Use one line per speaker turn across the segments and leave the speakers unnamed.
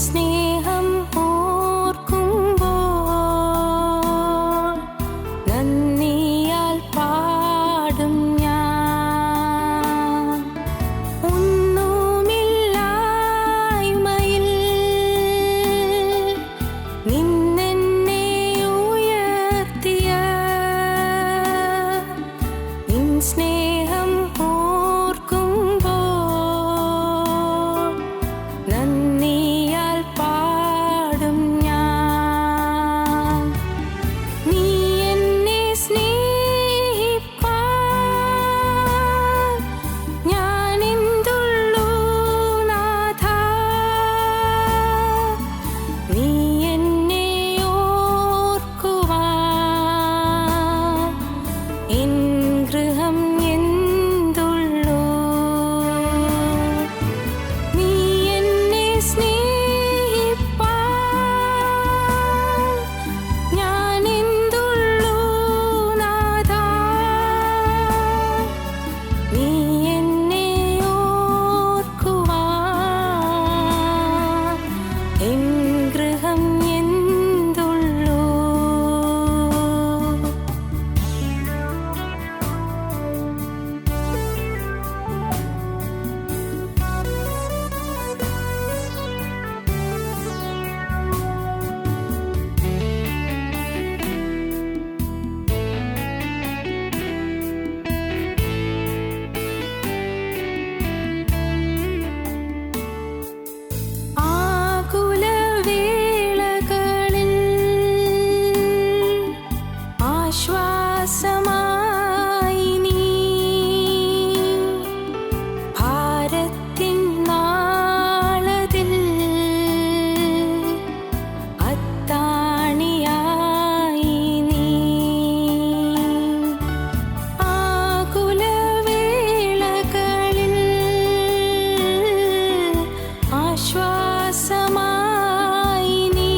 സ്നേഹം ഓർക്കുമ്പോൾ നന്ദിയാൽ പാടും ഞാൻ. ഒന്നുമില്ലായ്മയിൽ നിന്നെന്നെ ഉയർത്തിയ നിൻ സ്നേഹം ഓർക്കുമ്പോൾ നന്ദിയാൽ പാടും ഞാൻ. നീ എന്നെ സ്നേഹിപ്പാൻ ഞാനെന്തുള്ളൂ നാഥാ. നീ എന്നെ ഓർക്കുവാൻ എൻ ഗൃഹം എന്തുള്ളൂ. നീ എന്നെ സ്നേഹിപ്പാൻ ഞാനെന്തുള്ളൂ നാഥാ. നീ എന്നെ ഓർക്കുവാൻ എൻ ഗൃഹം എന്തുള്ളൂ. ആകുലവേളകളിൽ ആശ്വാസമായി നീ ഭാരത്തിൻ നാളതിൽ അത്താണിയായി നീ. ആകുലവേളകളിൽ ആശ്വാസമായി നീ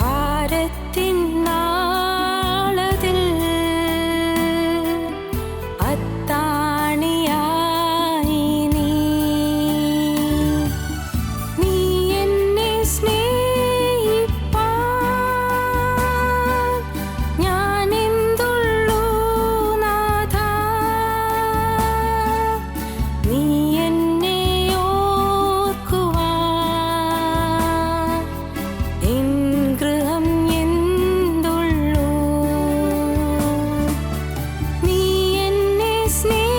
ഭാരത്തിൻ നാളതിൽ അത്താണിയായി നീ. നീ എന്നെ സ്നേഹിപ്പാൻ ഞാനെന്തുള്ളൂ നാഥാ. നീ എന്നെ ഓർക്കുവാൻ എൻ ഗൃഹം എന്തുള്ളൂ. നീ എന്നെ സ്നേഹിപ്പാൻ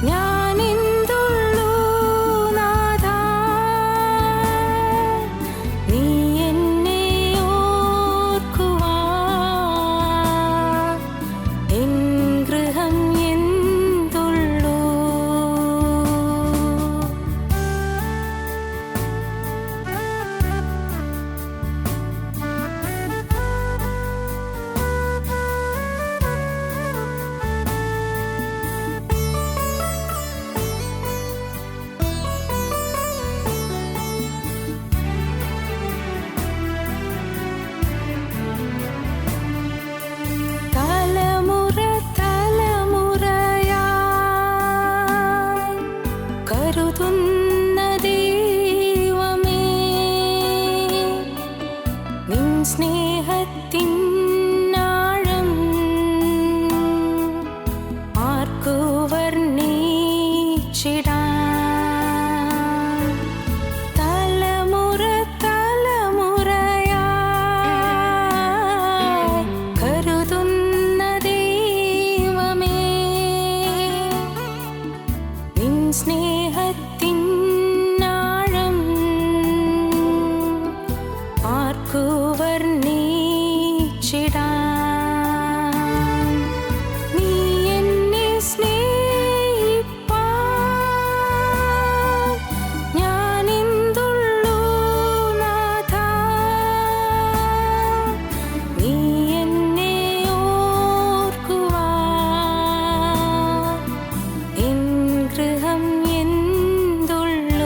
ഞാനെന്തുള്ളൂ നാഥാ. നീ എന്നെ ഓർക്കുവാൻ എൻ ഗൃഹം എന്തുള്ളൂ. തലമുറ തലമുറയായി കരുതുന്ന ദൈവമേ, നിൻ സ്നേഹത്തിൻ ആഴം ആർക്കു വർണ്ണിച്ചിടാൻ. തലമുറ തലമുറയായി കരുതുന്ന ദൈവമേ, നിൻ സ്നേഹത്തിൻ ആഴം ആർക്കു വർണ്ണിച്ചിടാൻ. നീ എന്നെ സ്നേഹിപ്പാൻ ഞാനെന്തുള്ളൂ നാഥാ. നീ എന്നെ ഓർക്കുവാൻ എൻ ഗൃഹം എന്തുള്ളൂ.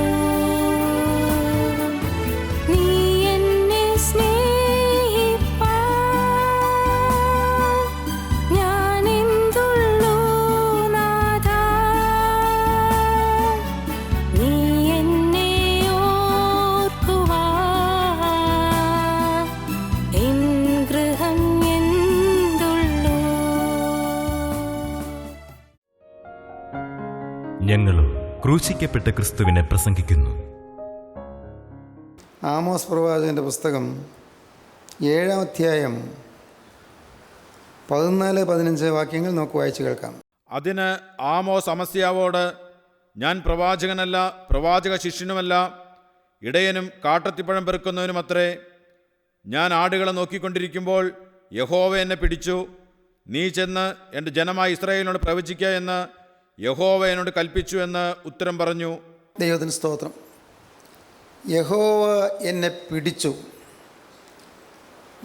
ഞങ്ങളും ക്രൂശിക്കപ്പെട്ട ക്രിസ്തുവിനെ പ്രസംഗിക്കുന്നു.
ആമോസ് പ്രവാചകൻ്റെ പുസ്തകം 7-ാം അധ്യായം 14-15 വാക്യങ്ങൾ നമുക്ക് വായിച്ചു കേൾക്കാം.
അതിന് ആമോസ് അമസ്യാവോട്, ഞാൻ പ്രവാചകനല്ല, പ്രവാചക ശിഷ്യനുമല്ല, ഇടയനും കാട്ടത്തിപ്പഴം പെറുക്കുന്നവനുമത്രേ. ഞാൻ ആടുകളെ നോക്കിക്കൊണ്ടിരിക്കുമ്പോൾ യഹോവ എന്നെ പിടിച്ചു. നീ ചെന്ന് എൻ്റെ ജനമായ ഇസ്രായേലിനോട് പ്രവചിക്കുക എന്ന് യഹോവ എന്നോട് കൽപ്പിച്ചു എന്ന് ഉത്തരം പറഞ്ഞു.
ദൈവത്തിന് സ്തോത്രം. യഹോവ എന്നെ പിടിച്ചു.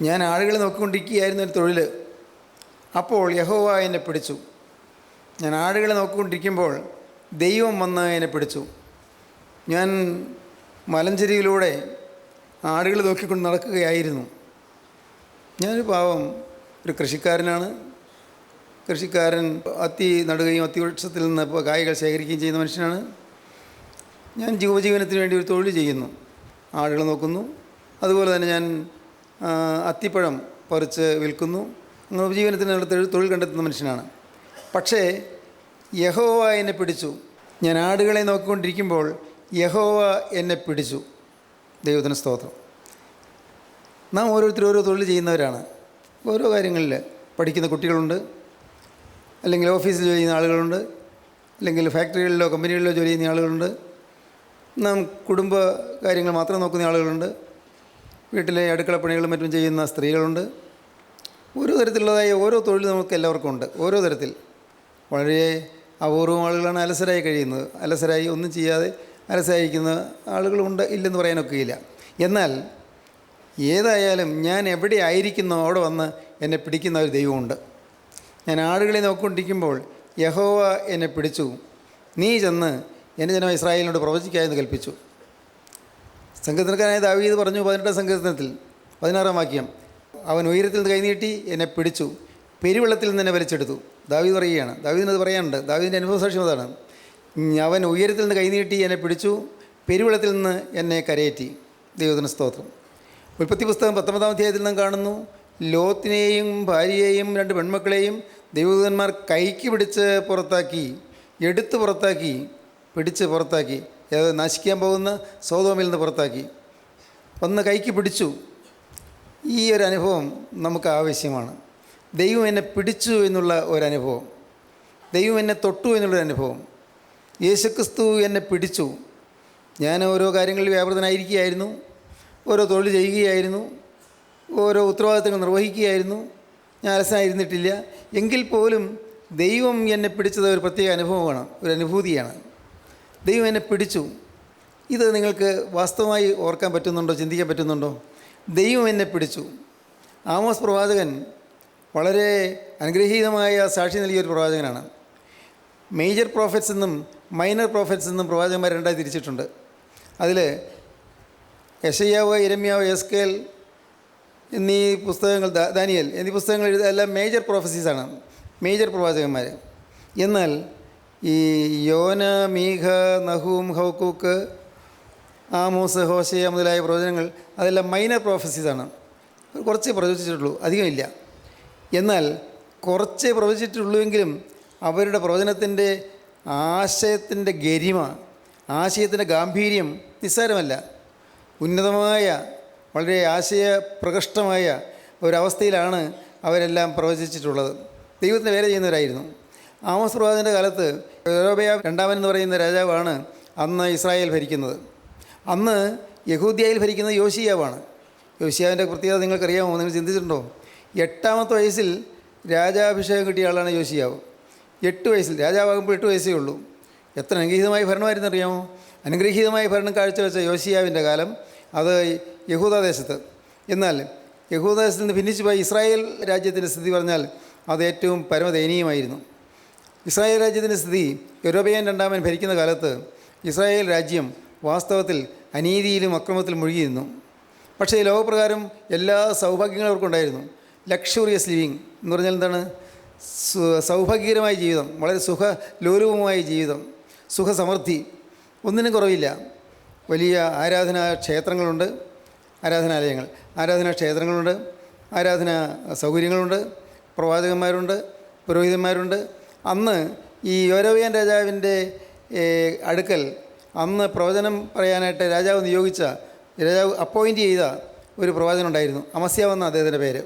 ഞാൻ ആടുകളെ നോക്കിക്കൊണ്ടിരിക്കുകയായിരുന്നു ഒരു തൊഴിൽ. അപ്പോൾ യഹോവ എന്നെ പിടിച്ചു. ഞാൻ ആടുകളെ നോക്കിക്കൊണ്ടിരിക്കുമ്പോൾ ദൈവം വന്ന് എന്നെ പിടിച്ചു. ഞാൻ മലഞ്ചെരിയിലൂടെ ആടുകൾ നോക്കിക്കൊണ്ട് നടക്കുകയായിരുന്നു. ഞാനൊരു പാവം ഒരു കൃഷിക്കാരനാണ്. കൃഷിക്കാരൻ അത്തി നടുകയും അത്തിവൃക്ഷത്തിൽ നിന്ന് കായകൾ ശേഖരിക്കുകയും ചെയ്യുന്ന മനുഷ്യനാണ്. ഞാൻ ഉപജീവനത്തിന് വേണ്ടി ഒരു തൊഴിൽ ചെയ്യുന്നു. ആടുകൾ നോക്കുന്നു. അതുപോലെ തന്നെ ഞാൻ അത്തിപ്പഴം പറിച്ച് വിൽക്കുന്നു. അങ്ങനെ ഉപജീവനത്തിനുള്ള തൊഴിൽ കണ്ടെത്തുന്ന മനുഷ്യനാണ്. പക്ഷേ യഹോവ എന്നെ പിടിച്ചു. ഞാൻ ആടുകളെ നോക്കിക്കൊണ്ടിരിക്കുമ്പോൾ യഹോവ എന്നെ പിടിച്ചു. ദൈവത്തിന് സ്തോത്രം. നാം ഓരോരുത്തരും ഓരോ തൊഴിൽ ചെയ്യുന്നവരാണ്. ഓരോ കാര്യങ്ങളിൽ പഠിക്കുന്ന കുട്ടികളുണ്ട്, അല്ലെങ്കിൽ ഓഫീസിൽ ജോലി ചെയ്യുന്ന ആളുകളുണ്ട്, അല്ലെങ്കിൽ ഫാക്ടറികളിലോ കമ്പനികളിലോ ജോലി ചെയ്യുന്ന ആളുകളുണ്ട്. നാം കുടുംബ കാര്യങ്ങൾ മാത്രം നോക്കുന്ന ആളുകളുണ്ട്. വീട്ടിലെ അടുക്കളപ്പണികളും മറ്റും ചെയ്യുന്ന സ്ത്രീകളുണ്ട്. ഓരോ തരത്തിലുള്ളതായ ഓരോ തൊഴിൽ നമുക്ക് എല്ലാവർക്കും ഉണ്ട്. ഓരോ തരത്തിൽ വളരെ അപൂർവം ആളുകളാണ് അലസരായി കഴിയുന്നത്. അലസരായി ഒന്നും ചെയ്യാതെ അലസരായിരിക്കുന്ന ആളുകളുണ്ട്, ഇല്ലെന്ന് പറയാനൊക്കെയില്ല. എന്നാൽ ഏതായാലും ഞാൻ എവിടെ ആയിരിക്കുന്നോ അവിടെ വന്ന് എന്നെ പിടിക്കുന്ന ഒരു ദൈവമുണ്ട്. ഞാൻ ആടുകളെ നോക്കിക്കൊണ്ടിരിക്കുമ്പോൾ യഹോവ എന്നെ പിടിച്ചു. നീ ചെന്ന് എൻ്റെ ജനം ഇസ്രായേലിനോട് പ്രവചിക്കാമെന്ന് കൽപ്പിച്ചു. സങ്കീർത്തനക്കാരനായ ദാവീദ് പറഞ്ഞു 18-ാം സങ്കീർത്തനത്തിൽ 16-ാം വാക്യം, അവൻ ഉയരത്തിൽ നിന്ന് കൈനീട്ടി എന്നെ പിടിച്ചു, പെരുവെള്ളത്തിൽ നിന്ന് എന്നെ വലിച്ചെടുത്തു. ദാവീദ് പറയുകയാണ്. ദാവീദിനത് പറയാനുണ്ട്. ദാവീദിൻ്റെ അനുഭവസാക്ഷ്യം അതാണ്. അവൻ ഉയരത്തിൽ നിന്ന് കൈനീട്ടി എന്നെ പിടിച്ചു, പെരുവെള്ളത്തിൽ നിന്ന് എന്നെ കരയേറ്റി. ദൈവത്തിന് സ്തോത്രം. ഉൽപ്പത്തി പുസ്തകം 19-ാം അധ്യായത്തിൽ നാം കാണുന്നു, ലോത്തിനെയും ഭാര്യയെയും 2 പെൺമക്കളെയും ദൈവദൂതന്മാർ കൈക്ക് പിടിച്ച് പുറത്താക്കി, എടുത്ത് പുറത്താക്കി, പിടിച്ച് പുറത്താക്കി. നശിക്കാൻ പോകുന്ന സോദോമിൽ നിന്ന് പുറത്താക്കി. ഒന്ന് കൈക്ക് പിടിച്ചു. ഈ ഒരു അനുഭവം നമുക്ക് ആവശ്യമാണ്. ദൈവം എന്നെ പിടിച്ചു എന്നുള്ള ഒരനുഭവം, ദൈവം എന്നെ തൊട്ടു എന്നുള്ളൊരനുഭവം. യേശുക്രിസ്തു എന്നെ പിടിച്ചു. ഞാൻ ഓരോ കാര്യങ്ങളിൽ വ്യാപൃതനായിരിക്കുകയായിരുന്നു, ഓരോ തൊഴിൽ ചെയ്യുകയായിരുന്നു, ഓരോ ഉത്തരവാദിത്തങ്ങൾ നിർവഹിക്കുകയായിരുന്നു. ഞാൻ അലസനായിരുന്നിട്ടില്ല. എങ്കിൽ പോലും ദൈവം എന്നെ പിടിച്ചത് ഒരു പ്രത്യേക അനുഭവമാണ്, ഒരു അനുഭൂതിയാണ്. ദൈവം എന്നെ പിടിച്ചു. ഇത് നിങ്ങൾക്ക് വാസ്തവമായി ഓർക്കാൻ പറ്റുന്നുണ്ടോ, ചിന്തിക്കാൻ പറ്റുന്നുണ്ടോ? ദൈവം എന്നെ പിടിച്ചു. ആമോസ് പ്രവാചകൻ വളരെ അനുഗ്രഹീതമായ സാക്ഷി നൽകിയൊരു പ്രവാചകനാണ്. മേജർ പ്രോഫറ്റ്സ് എന്നും മൈനർ പ്രോഫറ്റ്സ് എന്നും പ്രവാചകന്മാർ രണ്ടായി തിരിച്ചിട്ടുണ്ട്. അതിൽ യെശയ്യാവ്, യിരെമ്യാവ്, എസ്കേൽ എന്നീ പുസ്തകങ്ങൾ, ദാനിയേൽ എന്നീ പുസ്തകങ്ങൾ എല്ലാം മേജർ പ്രോഫസീസാണ്, മേജർ പ്രവാചകന്മാർ. എന്നാൽ ഈ യോന, മീഖ, നഹൂം, ഹൗക്കൂക്ക്, ആമോസ്, ഹോശയ മുതലായ പ്രവചനങ്ങൾ അതെല്ലാം മൈനർ പ്രോഫസീസാണ്. കുറച്ചേ പ്രവചിച്ചിട്ടുള്ളൂ, അധികമില്ല. എന്നാൽ കുറച്ചേ പ്രവചിച്ചിട്ടുള്ളൂവെങ്കിലും അവരുടെ പ്രവചനത്തിൻ്റെ ആശയത്തിൻ്റെ ഗരിമ, ആശയത്തിൻ്റെ ഗാംഭീര്യം നിസ്സാരമല്ല. ഉന്നതമായ, വളരെ ആശയപ്രകൃഷ്ടമായ ഒരവസ്ഥയിലാണ് അവരെല്ലാം പ്രവചിച്ചിട്ടുള്ളത്. ദൈവത്തിന് വേല ചെയ്യുന്നവരായിരുന്നു. ആമോസ് പ്രവാചകൻ്റെ കാലത്ത് യൊരോബെയാം രണ്ടാമൻ എന്ന് പറയുന്ന രാജാവാണ് അന്ന് ഇസ്രായേൽ ഭരിക്കുന്നത്. അന്ന് യഹൂദ്യയിൽ ഭരിക്കുന്നത് യോശിയാവാണ്. യോശിയാവിൻ്റെ പ്രത്യേകത നിങ്ങൾക്കറിയാമോ? നിങ്ങൾ ചിന്തിച്ചിട്ടുണ്ടോ? 8ാമത്തെ വയസ്സിൽ രാജാഭിഷേകം കിട്ടിയ ആളാണ് യോശിയാവ്. 8 വയസ്സിൽ രാജാവാകുമ്പോൾ 8 വയസ്സേ ഉള്ളൂ. എത്ര അനുഗ്രഹീതമായ ഭരണമായിരുന്നു അറിയാമോ? അനുഗ്രഹീതമായ ഭരണം കാഴ്ചവെച്ച യോശിയാവിൻ്റെ കാലം അത് യഹൂദാദേശത്ത്. എന്നാൽ യഹൂദാദേശത്തിൽ നിന്ന് ഭിന്നിച്ചു പോയ ഇസ്രായേൽ രാജ്യത്തിൻ്റെ സ്ഥിതി പറഞ്ഞാൽ അത് ഏറ്റവും പരമദയനീയമായിരുന്നു. ഇസ്രായേൽ രാജ്യത്തിൻ്റെ സ്ഥിതി യൊരോബെയാം രണ്ടാമൻ ഭരിക്കുന്ന കാലത്ത് ഇസ്രായേൽ രാജ്യം വാസ്തവത്തിൽ അനീതിയിലും അക്രമത്തിലും മുഴുകിയിരുന്നു. പക്ഷേ ലോകപ്രകാരം എല്ലാ സൗഭാഗ്യങ്ങളും അവർക്കുണ്ടായിരുന്നു. ലക്ഷറിയസ് ലിവിങ് എന്ന് പറഞ്ഞാൽ എന്താണ്? സൗഭാഗ്യകരമായ ജീവിതം, വളരെ സുഖലോലുപമായ ജീവിതം, സുഖസമൃദ്ധി, ഒന്നിനും കുറവില്ല. വലിയ ആരാധനാ ക്ഷേത്രങ്ങളുണ്ട്, ആരാധനാ ക്ഷേത്രങ്ങളുണ്ട്, ആരാധനാ സൗകര്യങ്ങളുണ്ട്, പ്രവാചകന്മാരുണ്ട്, പുരോഹിതന്മാരുണ്ട്. അന്ന് ഈ യൊരോബെയാം രാജാവിൻ്റെ അടുക്കൽ അന്ന് പ്രവചനം പറയാനായിട്ട് രാജാവ് നിയോഗിച്ച, രാജാവ് അപ്പോയിൻ്റ് ചെയ്ത ഒരു പ്രവാചകനുണ്ടായിരുന്നു. അമസ്യാവെന്ന അദ്ദേഹത്തിൻ്റെ പേര്.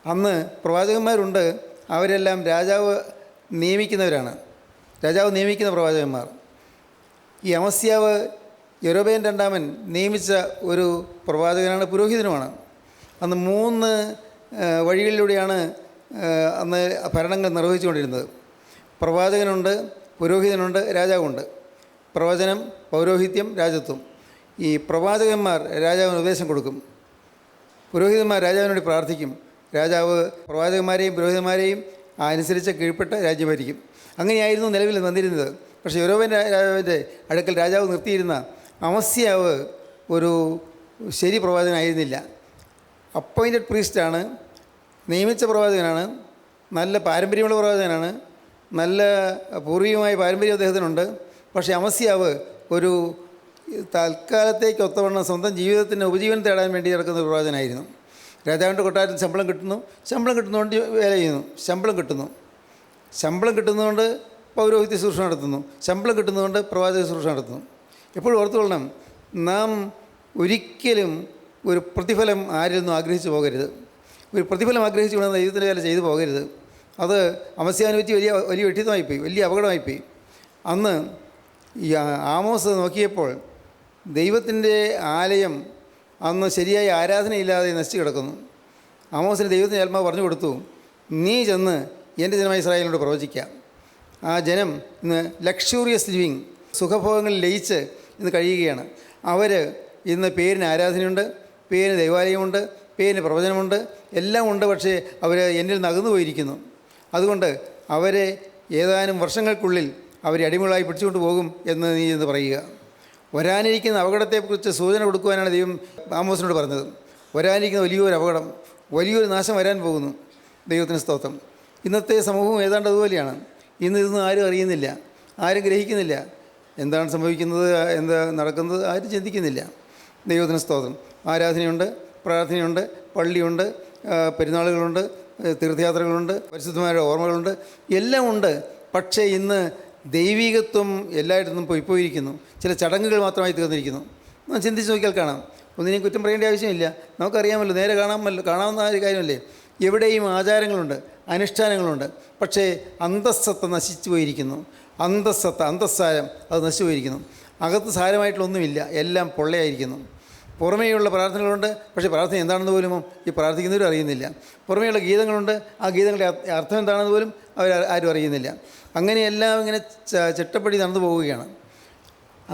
അന്ന് പ്രവാചകന്മാരുണ്ട്, അവരെല്ലാം രാജാവ് നിയമിക്കുന്നവരാണ്, രാജാവ് നിയമിക്കുന്ന പ്രവാചകന്മാർ. ഈ അമസ്യാവ് യൊരോബെയാം രണ്ടാമൻ നിയമിച്ച ഒരു പ്രവാചകനാണ്, പുരോഹിതനുമാണ്. അന്ന് 3 വഴികളിലൂടെയാണ് അന്ന് ഭരണങ്ങൾ നിർവഹിച്ചുകൊണ്ടിരുന്നത്. പ്രവാചകനുണ്ട്, പുരോഹിതനുണ്ട്, രാജാവുണ്ട്. പ്രവചനം, പൗരോഹിത്യം, രാജത്വം. ഈ പ്രവാചകന്മാർ രാജാവിന് ഉപദേശം കൊടുക്കും, പുരോഹിതന്മാർ രാജാവിനോട് പ്രാർത്ഥിക്കും. രാജാവ് പ്രവാചകന്മാരെയും പുരോഹിതന്മാരെയും അനുസരിച്ച് കീഴ്പ്പെട്ട് രാജ്യം ഭരിക്കും. അങ്ങനെയായിരുന്നു നിലവിൽ വന്നിരുന്നത്. പക്ഷേ യൊരോബെയാം രാജാവിൻ്റെ അടുക്കൽ രാജാവ് നിർത്തിയിരുന്ന അമസ്യാവ് ഒരു ശരി പ്രവാചകനായിരുന്നില്ല. അപ്പോയിൻറ്റഡ് പ്രീസ്റ്റാണ്, നിയമിച്ച പ്രവാചകനാണ്, നല്ല പാരമ്പര്യമുള്ള പ്രവാചകനാണ്, നല്ല പൂർവികമായ പാരമ്പര്യം അദ്ദേഹത്തിനുണ്ട്. പക്ഷേ അമസ്യാവ് ഒരു തൽക്കാലത്തേക്ക് ഒത്തവണ്ണം സ്വന്തം ജീവിതത്തിന് ഉപജീവനം തേടാൻ വേണ്ടി നടക്കുന്ന ഒരു പ്രവാചകനായിരുന്നു. രാജാവിൻ്റെ കൊട്ടാരത്തിൽ ശമ്പളം കിട്ടുന്നതുകൊണ്ട് വേല ചെയ്യുന്നു, ശമ്പളം കിട്ടുന്നതുകൊണ്ട് പൗരോഹിത്യ ശുശ്രൂഷ നടത്തുന്നു, ശമ്പളം കിട്ടുന്നതുകൊണ്ട് പ്രവാചക ശുശ്രൂഷ നടത്തുന്നു. എപ്പോഴും ഓർത്തുകൊള്ളണം, നാം ഒരിക്കലും ഒരു പ്രതിഫലം ആരിൽ നിന്നും ആഗ്രഹിച്ചു പോകരുത്. ഒരു പ്രതിഫലം ആഗ്രഹിച്ചു കൊണ്ടുവന്ന ദൈവത്തിൻ്റെ വേല ചെയ്തു പോകരുത്. അത് അമസ്യാവിനെ പറ്റി വലിയ വെട്ടിത്തമായിപ്പോയി, വലിയ അപകടമായിപ്പോയി. അന്ന് ഈ ആമോസ് നോക്കിയപ്പോൾ ദൈവത്തിൻ്റെ ആലയം അന്ന് ശരിയായ ആരാധനയില്ലാതെ നശിച്ചു കിടക്കുന്നു. ആമോസിന് ദൈവത്തിൻ്റെ ആത്മാവ് പറഞ്ഞു കൊടുത്തു, നീ ചെന്ന് എൻ്റെ ജനമായ ഇസ്രായേലിനോട് പ്രവചിക്കാം. ആ ജനം ഇന്ന് ലക്ഷൂറിയസ് ലിവിങ്, സുഖഭോഗങ്ങളിൽ ലയിച്ച് ഇന്ന് കഴിയുകയാണ്. അവർ ഇന്ന് പേരിന് ആരാധനയുണ്ട്, പേരിന് ദൈവാലയമുണ്ട്, പേരിന് പ്രവചനമുണ്ട്, എല്ലാം ഉണ്ട്. പക്ഷേ അവർ എന്നിൽ നിന്ന് അകന്നു പോയിരിക്കുന്നു. അതുകൊണ്ട് അവരെ ഏതാനും വർഷങ്ങൾക്കുള്ളിൽ അവരെ അടിമകളായി പിടിച്ചുകൊണ്ട് പോകും എന്ന് നീ എന്ന് പറയുക. വരാനിരിക്കുന്ന അപകടത്തെക്കുറിച്ച് സൂചന കൊടുക്കുവാനാണ് ദൈവം ആമോസിനോട് പറഞ്ഞത്. വരാനിരിക്കുന്ന വലിയൊരു അപകടം, വലിയൊരു നാശം വരാൻ പോകുന്നു. ദൈവത്തിന് സ്തോത്രം. ഇന്നത്തെ സമൂഹം ഏതാണ്ട് അതുപോലെയാണ്. ഇതൊന്നും ആരും അറിയുന്നില്ല, ആരും ഗ്രഹിക്കുന്നില്ല. എന്താണ് സംഭവിക്കുന്നത്, എന്താ നടക്കുന്നത്, ആരും ചിന്തിക്കുന്നില്ല. ദൈവത്തിന് സ്തോത്രം. ആരാധനയുണ്ട്, പ്രാർത്ഥനയുണ്ട്, പള്ളിയുണ്ട്, പെരുന്നാളുകളുണ്ട്, തീർത്ഥയാത്രകളുണ്ട്, പരിശുദ്ധമായ ഓർമ്മകളുണ്ട്, എല്ലാം ഉണ്ട്. പക്ഷേ ഇന്ന് ദൈവികത്വം എല്ലായിടത്തും പോയിരിക്കുന്നു. ചില ചടങ്ങുകൾ മാത്രമായി തീർന്നിരിക്കുന്നു. നാം ചിന്തിച്ച് നോക്കിയാൽ കാണാം. ഒന്നിനെയും കുറ്റം പറയേണ്ട ആവശ്യമില്ല. നമുക്കറിയാമല്ലോ, നേരെ കാണാവുന്ന ഒരു കാര്യമല്ലേ. എവിടെയും ആചാരങ്ങളുണ്ട്, അനുഷ്ഠാനങ്ങളുണ്ട്. പക്ഷേ അന്തസ്സത്ത നശിച്ചു പോയിരിക്കുന്നു. അന്തസ്സാരം അത് നശിച്ചു പോയിരിക്കുന്നു. അകത്ത് സാരമായിട്ടുള്ളൊന്നുമില്ല, എല്ലാം പൊള്ളയായിരിക്കുന്നു. പുറമേയുള്ള പ്രാർത്ഥനകളുണ്ട്, പക്ഷേ പ്രാർത്ഥന എന്താണെന്ന് പോലും ഈ പ്രാർത്ഥിക്കുന്നവരും അറിയുന്നില്ല. പുറമേയുള്ള ഗീതങ്ങളുണ്ട്, ആ ഗീതങ്ങളുടെ അർത്ഥം എന്താണെന്ന് പോലും ആരും അറിയുന്നില്ല. അങ്ങനെയെല്ലാം ഇങ്ങനെ ചിട്ടപ്പടി നടന്നു പോവുകയാണ്.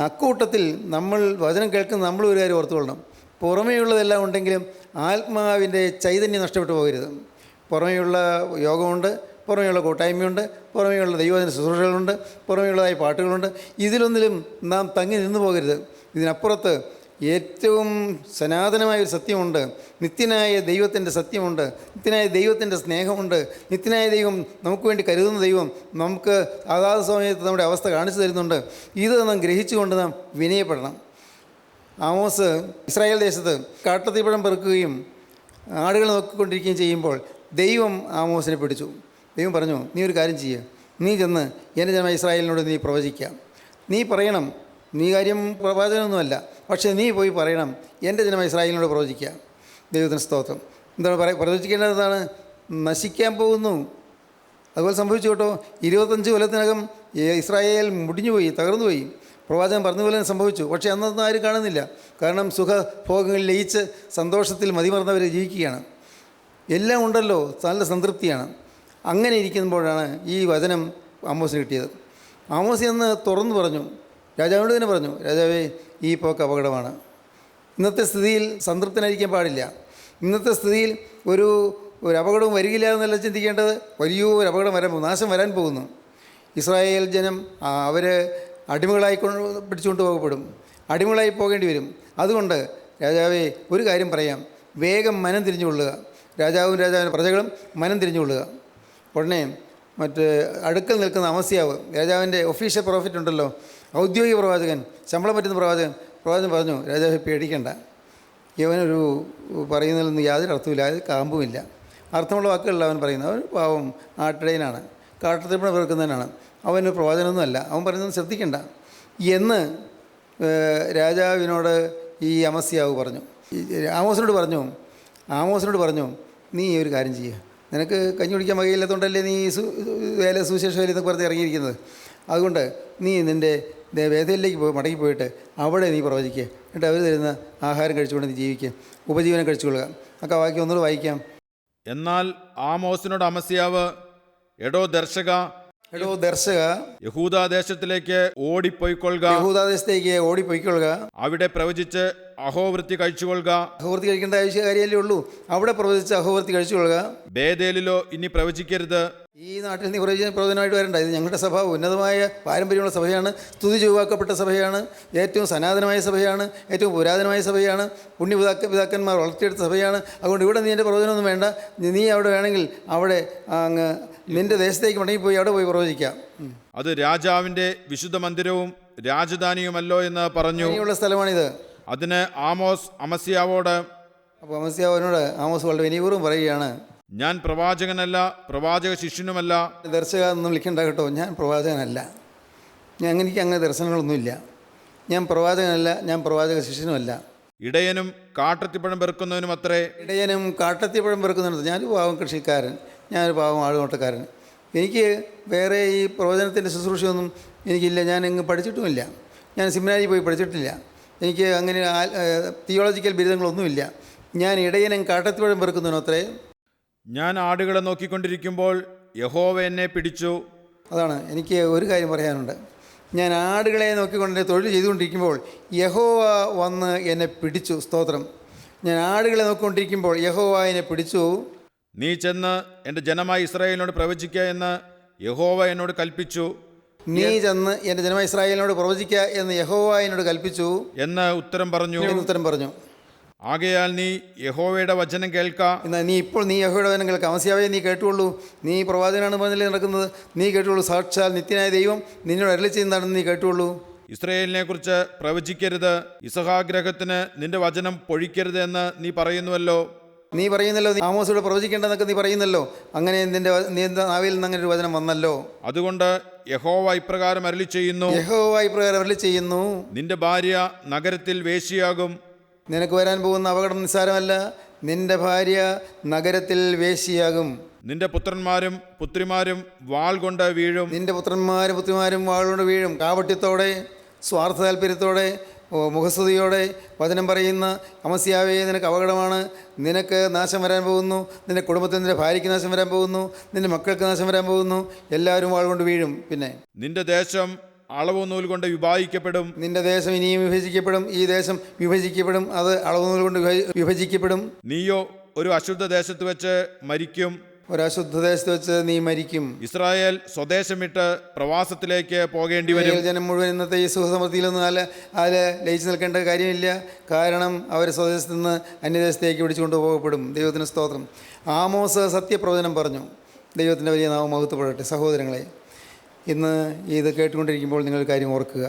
അക്കൂട്ടത്തിൽ നമ്മൾ വചനം കേൾക്കുന്ന നമ്മൾ ഒരു കാര്യം ഓർത്തുകൊള്ളണം. പുറമേയുള്ളതെല്ലാം ഉണ്ടെങ്കിലും ആത്മാവിൻ്റെ ചൈതന്യം നഷ്ടപ്പെട്ടു പോകരുത്. പുറമേയുള്ള യോഗമുണ്ട്, പുറമേയുള്ള കൂട്ടായ്മയുണ്ട്, പുറമേയുള്ള ദൈവത്തിൻ്റെ ശുശ്രൂഷകളുണ്ട്, പുറമേയുള്ളതായ പാട്ടുകളുണ്ട്. ഇതിലൊന്നിലും നാം തങ്ങി നിന്നു പോകരുത്. ഇതിനപ്പുറത്ത് ഏറ്റവും സനാതനമായൊരു സത്യമുണ്ട്. നിത്യനായ ദൈവത്തിൻ്റെ സത്യമുണ്ട്, നിത്യനായ ദൈവത്തിൻ്റെ സ്നേഹമുണ്ട്. നിത്യനായ ദൈവം നമുക്ക് വേണ്ടി കരുതുന്ന ദൈവം നമുക്ക് അതാത് സമയത്ത് നമ്മുടെ അവസ്ഥ കാണിച്ചു തരുന്നുണ്ട്. ഇത് നാം ഗ്രഹിച്ചുകൊണ്ട് നാം വിനയപ്പെടണം. ആമോസ് ഇസ്രായേൽ ദേശത്ത് കാട്ടത്തിപ്പഴം പെറുക്കുകയും ആടുകൾ നോക്കിക്കൊണ്ടിരിക്കുകയും ചെയ്യുമ്പോൾ ദൈവം ആമോസിനെ പിടിച്ചു. ദൈവം പറഞ്ഞു, നീ ഒരു കാര്യം ചെയ്യുക, നീ ചെന്ന് എൻ്റെ ജനമായ ഇസ്രായേലിനോട് നീ പ്രവചിക്കാം. നീ പറയണം, നീ കാര്യം പ്രവാചകനൊന്നുമല്ല, പക്ഷേ നീ പോയി പറയണം, എൻ്റെ ജനമായ ഇസ്രായേലിനോട് പ്രവചിക്കുക. ദൈവത്തിന് സ്തോത്രം. എന്താണ് പ്രവചിക്കേണ്ടതാണ്? നശിക്കാൻ പോകുന്നു. അതുപോലെ സംഭവിച്ചു കേട്ടോ. 25 കൊല്ലത്തിനകം ഇസ്രായേൽ മുടിഞ്ഞുപോയി, തകർന്നുപോയി. പ്രവാചകൻ പറഞ്ഞതുപോലെ തന്നെ സംഭവിച്ചു. പക്ഷേ അന്നൊന്നും ആരും കാണുന്നില്ല. കാരണം സുഖഭോഗങ്ങളിൽ ലയിച്ച് സന്തോഷത്തിൽ മതിമറന്നവർ ജീവിക്കുകയാണ്. എല്ലാം ഉണ്ടല്ലോ, നല്ല സംതൃപ്തിയാണ്. അങ്ങനെ ഇരിക്കുമ്പോഴാണ് ഈ വചനം ആമോസിന് കിട്ടിയത്. ആമോസ് എന്ന് തുറന്നു പറഞ്ഞു, രാജാവിനോട് തന്നെ പറഞ്ഞു, രാജാവേ, ഈ പോക്ക് അപകടമാണ്. ഇന്നത്തെ സ്ഥിതിയിൽ സംതൃപ്തനായിരിക്കാൻ പാടില്ല. ഇന്നത്തെ സ്ഥിതിയിൽ ഒരു അപകടവും വരികില്ല എന്നല്ല ചിന്തിക്കേണ്ടത്. വലിയൊരു അപകടം നാശം വരാൻ പോകുന്നു. ഇസ്രായേൽ ജനം അവർ അടിമകളായി പിടിച്ചുകൊണ്ട് പോകപ്പെടും, അടിമകളായി പോകേണ്ടി വരും. അതുകൊണ്ട് രാജാവേ, ഒരു കാര്യം പറയാം, വേഗം മനം തിരിഞ്ഞുകൊള്ളുക. രാജാവിൻ്റെ പ്രജകളും മനം തിരിഞ്ഞുകൊള്ളുക. ഉടനെ അടുക്കൽ നിൽക്കുന്ന അമസ്യാവ്, രാജാവിൻ്റെ ഒഫീഷ്യൽ പ്രോഫിറ്റ് ഉണ്ടല്ലോ, ഔദ്യോഗിക പ്രവാചകൻ, ശമ്പളം പറ്റുന്ന പ്രവാചകൻ പറഞ്ഞു, രാജാവ് പേടിക്കണ്ട, ഇവനൊരു പറയുന്നതിലൊന്നും യാതൊരു അർത്ഥമില്ല, അത് കാമ്പുമില്ല. അർത്ഥമുള്ള വാക്കുകളല്ല അവൻ പറയുന്നത്. അവൻ പാവം ആട്ടിടയനാണ്, കാട്ടത്തിപ്പഴം പെറുക്കുന്നതിനാണ്. അവന് പ്രവാചകനൊന്നുമല്ല, അവൻ പറയുന്നത് ശ്രദ്ധിക്കണ്ട എന്ന് രാജാവിനോട് ഈ അമസ്യാവ് പറഞ്ഞു. ആമോസിനോട് പറഞ്ഞു നീ ഒരു കാര്യം ചെയ്യുക, നിനക്ക് കഞ്ഞി കുടിക്കാൻ വകയില്ലാത്തതുകൊണ്ടല്ലേ നീ സുവിശേഷ വേലയെന്നൊക്കെ പറഞ്ഞ് ഇറങ്ങിയിരിക്കുന്നത്. അതുകൊണ്ട് നീ നിൻ്റെ വേദയിലേക്ക് മടങ്ങി പോയിട്ട് അവിടെ നീ പ്രവചിക്കുക, എന്നിട്ട് അവർ തരുന്ന ആഹാരം കഴിച്ചുകൊണ്ട് നീ ജീവിക്കുക, ഉപജീവനം കഴിച്ചുകൊള്ളുക. ഒക്കെ വാക്യം ഒന്നുകൂടെ വായിക്കാം.
എന്നാൽ ആമോസിനോട് അമസ്യാവ്, എടോ ദർശക, യഹൂദാദേശത്തിലേക്ക്
ഓടിപ്പോയിക്കൊള്ളുക,
അവിടെ പ്രവചിച്ച് അഹോവൃത്തി കഴിച്ചുകൊള്ളുക.
അഹോവൃത്തി കഴിക്കേണ്ട കാര്യമല്ലേ ഉള്ളൂ, അവിടെ പ്രവചിച്ച് അഹോവൃത്തി കഴിച്ചുകൊള്ളുക.
ബേതേലിലോ ഇനി പ്രവചിക്കരുത്.
ഈ നാട്ടിൽ നീ പ്രവചനമായിട്ട് വരണ്ട. ഇത് ഞങ്ങളുടെ സഭ ഉന്നതമായ പാരമ്പര്യമുള്ള സഭയാണ്, സ്തുതി ചൊവ്വാക്കപ്പെട്ട സഭയാണ്, ഏറ്റവും സനാതനമായ സഭയാണ്, ഏറ്റവും പുരാതനമായ സഭയാണ്, പിതാക്കന്മാർ വളർത്തിയെടുത്ത സഭയാണ്. അതുകൊണ്ട് ഇവിടെ നീ എൻ്റെ പ്രവചനമൊന്നും വേണ്ട. നീ അവിടെ വേണമെങ്കിൽ അവിടെ അങ്ങ് നിൻ്റെ ദേശത്തേക്ക് മടങ്ങിപ്പോയി അവിടെ പോയി പ്രവചിക്കാം.
അത് രാജാവിൻ്റെ വിശുദ്ധ മന്ദിരവും രാജധാനിയുമല്ലോ എന്ന് പറഞ്ഞു.
ഇനിയുള്ള സ്ഥലമാണിത്.
അതിന് ആമോസ് അമസ്യാവോട്,
അപ്പോൾ അമസ്യാവിനോട് ആമോസ് വളരെ വിനീപൂർവ്വം പറയുകയാണ്,
ഞാൻ പ്രവാചകനല്ല, പ്രവാചക ശിഷ്യനുമല്ല.
ദർശക ഒന്നും വിളിക്കണ്ട കേട്ടോ, ഞാൻ പ്രവാചകനല്ല, എനിക്ക് അങ്ങനെ ദർശനങ്ങളൊന്നുമില്ല. ഞാൻ പ്രവാചകനല്ല, ഞാൻ പ്രവാചക ശിഷ്യനുമല്ല.
ഇടയനും കാട്ടത്തിപ്പഴം പെറുക്കുന്നവനും അത്രേ.
ഇടയനും കാട്ടത്തിപ്പഴം പെറുക്കുന്നവനും. ഞാനൊരു പാവം കൃഷിക്കാരൻ, ഞാനൊരു പാവം ആടുനോട്ടക്കാരൻ. എനിക്ക് വേറെ ഈ പ്രവചനത്തിൻ്റെ ശുശ്രൂഷയൊന്നും എനിക്കില്ല. ഞാൻ എങ്ങും പഠിച്ചിട്ടുമില്ല. ഞാൻ സെമിനാരിൽ പോയി പഠിച്ചിട്ടില്ല. എനിക്ക് അങ്ങനെ തിയോളജിക്കൽ ബിരുദങ്ങളൊന്നുമില്ല. ഞാൻ ഇടയനും കാട്ടത്തിപ്പഴം പെറുക്കുന്നവനും അത്രേ.
ഞാൻ ആടുകളെ നോക്കിക്കൊണ്ടിരിക്കുമ്പോൾ യഹോവ എന്നെ പിടിച്ചു.
അതാണ് എനിക്ക് ഒരു കാര്യം പറയാനുണ്ട്. ഞാൻ ആടുകളെ നോക്കിക്കൊണ്ട് തൊഴിൽ ചെയ്തുകൊണ്ടിരിക്കുമ്പോൾ യഹോവ വന്ന് എന്നെ പിടിച്ചു. സ്തോത്രം. ഞാൻ ആടുകളെ നോക്കിക്കൊണ്ടിരിക്കുമ്പോൾ യഹോവ എന്നെ പിടിച്ചു.
നീ ചെന്ന് എൻ്റെ ജനമായ ഇസ്രായേലിനോട് പ്രവചിക്കുക എന്ന് യഹോവ എന്നോട് കൽപ്പിച്ചു.
നീ ചെന്ന് എൻ്റെ ജനമായ ഇസ്രായേലിനോട് പ്രവചിക്കുക എന്ന് യഹോവ എന്നോട് കൽപ്പിച്ചു
എന്ന് ഉത്തരം പറഞ്ഞു. ആകയാൽ നീ യഹോവയുടെ വചനം കേൾക്ക.
എന്നാൽ നീ യഹോവയുടെ വചനം കേൾക്കാം. അമസ്യാവേ നീ കേട്ടുകൊള്ളൂ. നീ പ്രവാചകനാണ് പറഞ്ഞില്ലേ നടക്കുന്നത്. നീ കേട്ടുകൊള്ളൂ. സാക്ഷാൽ നിത്യനായ ദൈവം നിന്നോട് അരുളി ചെയ്യുന്നതാണെന്ന് നീ കേട്ടുകൊള്ളൂ.
ഇസ്രായേലിനെ കുറിച്ച് പ്രവചിക്കരുത്, ഇസഹാഗ്രഹത്തിന് നിന്റെ വചനം പൊഴിക്കരുത് എന്ന് നീ പറയുന്നല്ലോ.
ആമോസോട് പ്രവചിക്കേണ്ടെന്നൊക്കെ നീ പറയുന്നല്ലോ. അങ്ങനെ നിന്റെ നാവിൽ നിന്ന് അങ്ങനെ ഒരു വചനം വന്നല്ലോ.
അതുകൊണ്ട് യഹോവ ഇപ്രകാരം അരുളി ചെയ്യുന്നു, നിന്റെ ഭാര്യ നഗരത്തിൽ വേശ്യയാകും.
നിനക്ക് വരാൻ പോകുന്ന അപകടം നിസ്സാരമല്ല. നിന്റെ ഭാര്യ നഗരത്തിൽ വേശ്യയാകും.
നിന്റെ പുത്രന്മാരും പുത്രിമാരും വാൾ കൊണ്ട് വീഴും. കാപട്യത്തോടെ, സ്വാർത്ഥ താല്പര്യത്തോടെ, മുഖസ്തുതിയോടെ വചനം പറയുന്ന അമസ്യാവേ, നിനക്ക് അപകടമാണ്. നിനക്ക് നാശം വരാൻ പോകുന്നു. നിന്റെ കുടുംബത്തിൽ നിന്റെ ഭാര്യയ്ക്ക് നാശം വരാൻ പോകുന്നു. നിന്റെ മക്കൾക്ക് നാശം വരാൻ പോകുന്നു. എല്ലാവരും വാൾ കൊണ്ട് വീഴും. പിന്നെ നിന്റെ ദേശം അളവ് നൂൽ കൊണ്ട് വിഭാഗിക്കപ്പെടും.
നിന്റെ ദേശം ഇനിയും വിഭജിക്കപ്പെടും. ഈ ദേശം വിഭജിക്കപ്പെടും. അത് അളവ് നൂൽ കൊണ്ട് വിഭജിക്കപ്പെടും.
നീയോ ഒരു അശുദ്ധ ദേശത്ത് വെച്ച് മരിക്കും.
നീ മരിക്കും.
ഇസ്രായേൽ സ്വദേശം വിട്ട് പ്രവാസത്തിലേക്ക് പോകേണ്ടി വരും.
ജനം മുഴുവൻ ഇന്നത്തെ ഈ സുഖസമൃദ്ധിയിലൊന്നും അതിൽ ലയിച്ചു നിൽക്കേണ്ട കാര്യമില്ല. കാരണം അവർ സ്വദേശത്ത് നിന്ന് അന്യദേശത്തേക്ക് പിടിച്ചുകൊണ്ട് പോകപ്പെടും. ദൈവത്തിന് സ്തോത്രം. ആമോസ് സത്യപ്രവചനം പറഞ്ഞു. ദൈവത്തിൻ്റെ വലിയ നാമം മഹത്വപ്പെടട്ടെ. സഹോദരങ്ങളെ, ഇന്ന് ഇത് കേട്ടുകൊണ്ടിരിക്കുമ്പോൾ നിങ്ങൾ കാര്യം ഓർക്കുക.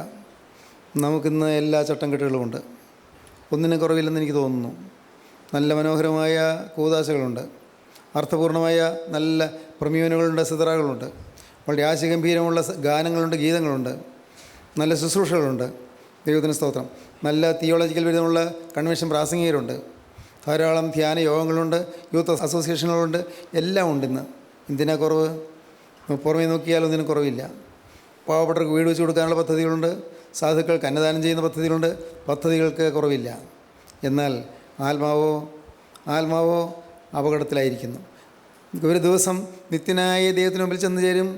നമുക്കിന്ന് എല്ലാ ചട്ടംകെട്ടുകളുമുണ്ട്. ഒന്നിനും കുറവില്ലെന്ന് എനിക്ക് തോന്നുന്നു. നല്ല മനോഹരമായ കൂദാശകളുണ്ട്, അർത്ഥപൂർണമായ നല്ല പ്രമ്യൂനുകളുണ്ട്, സിതറകളുണ്ട്, വളരെ ആശയഗംഭീരമുള്ള ഗാനങ്ങളുണ്ട്, ഗീതങ്ങളുണ്ട്, നല്ല ശുശ്രൂഷകളുണ്ട്. ദൈവത്തിന് സ്തോത്രം. നല്ല തിയോളജിക്കൽ വിധമുള്ള കൺവെൻഷൻ പ്രാസംഗികരുണ്ട്, ധാരാളം ധ്യാന യോഗങ്ങളുണ്ട്, യൂത്ത് അസോസിയേഷനുകളുണ്ട്, എല്ലാം ഉണ്ട്. ഇന്ന് എന്തിനാ കുറവ്? പുറമേ നോക്കിയാൽ ഒന്നിനും കുറവില്ല. പാവപ്പെട്ടവർക്ക് വീട് വെച്ച് കൊടുക്കാനുള്ള പദ്ധതികളുണ്ട്, സാധുക്കൾക്ക് അന്നദാനം ചെയ്യുന്ന പദ്ധതികൾക്ക് കുറവില്ല. എന്നാൽ ആത്മാവോ അപകടത്തിലായിരിക്കുന്നു. ഒരു ദിവസം നിത്യനായ ദൈവത്തിന് മുമ്പിൽ ചെന്ന് ചേരും,